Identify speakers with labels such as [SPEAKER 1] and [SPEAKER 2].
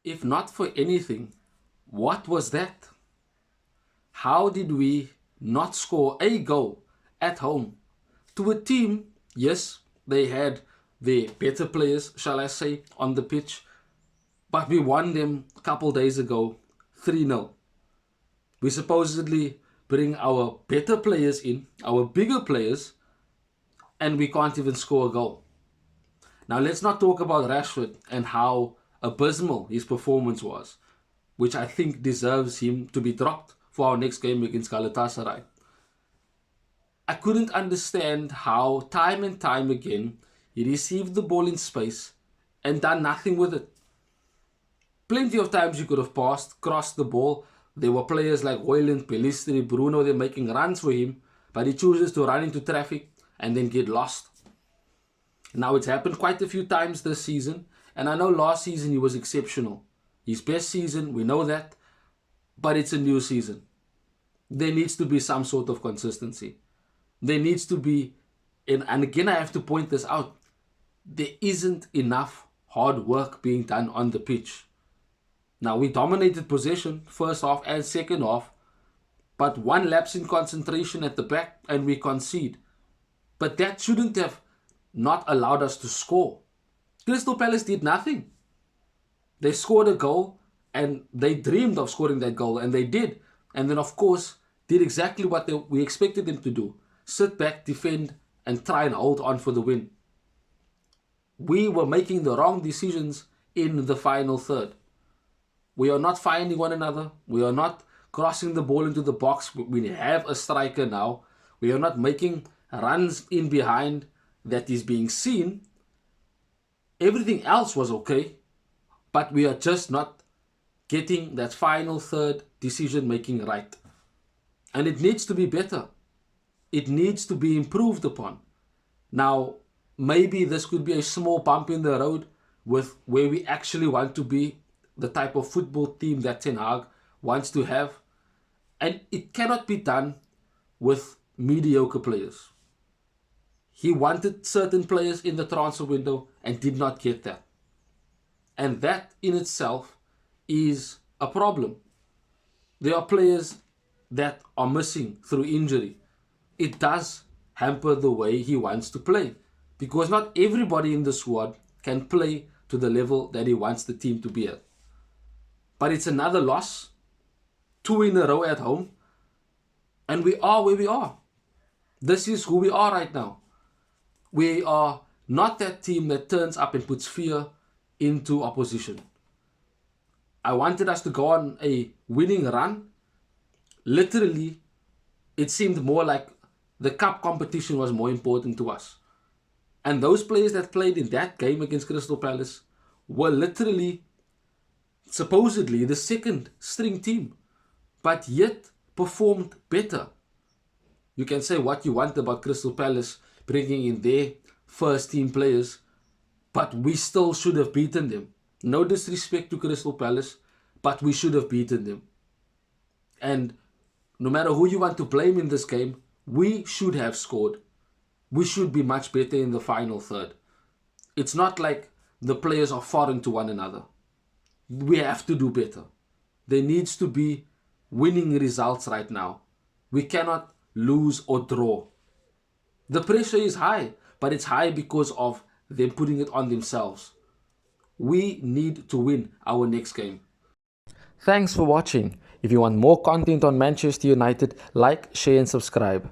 [SPEAKER 1] If not for anything, what was that? How did we not score a goal at home to a team? Yes, they had their better players, shall I say, on the pitch, but we won them a couple days ago 3-0. We supposedly bring our better players in, our bigger players, and we can't even score a goal. Now, let's not talk about Rashford and how abysmal his performance was, which I think deserves him to be dropped for our next game against Galatasaray. I couldn't understand how time and time again he received the ball in space and done nothing with it. Plenty of times you could have passed, crossed the ball. There were players like Hoyland, Pelistri, Bruno, they're making runs for him, but he chooses to run into traffic and then get lost. Now, it's happened quite a few times this season, and I know last season he was exceptional. His best season, we know that, but it's a new season. There needs to be some sort of consistency. There needs to be, and again I have to point this out, there isn't enough hard work being done on the pitch. Now, we dominated possession first half and second half, but one lapse in concentration at the back and we concede. But that shouldn't have not allowed us to score. Crystal Palace did nothing. They scored a goal and they dreamed of scoring that goal, and they did. And then, of course, did exactly what we expected them to do. Sit back, defend, and try and hold on for the win. We were making the wrong decisions in the final third. We are not finding one another. We are not crossing the ball into the box. We have a striker now. We are not making runs in behind that is being seen. Everything else was okay, but we are just not getting that final third decision making right. And it needs to be better. It needs to be improved upon. Now, maybe this could be a small bump in the road with where we actually want to be, the type of football team that Ten Hag wants to have. And it cannot be done with mediocre players. He wanted certain players in the transfer window and did not get that. And that in itself is a problem. There are players that are missing through injury. It does hamper the way he wants to play, because not everybody in the squad can play to the level that he wants the team to be at. But it's another loss, 2 in a row at home, and we are where we are. This is who we are right now. We are not that team that turns up and puts fear into opposition. I wanted us to go on a winning run. Literally, it seemed more like the cup competition was more important to us. And those players that played in that game against Crystal Palace were literally, supposedly, the second string team, but yet performed better. You can say what you want about Crystal Palace bringing in their first team players, but we still should have beaten them. No disrespect to Crystal Palace, but we should have beaten them. And no matter who you want to blame in this game, we should have scored. We should be much better in the final third. It's not like the players are foreign to one another. We have to do better. There needs to be winning results right now. We cannot lose or draw. The pressure is high, but it's high because of them putting it on themselves. We need to win our next game. Thanks for watching. If you want more content on Manchester United, like, share and subscribe.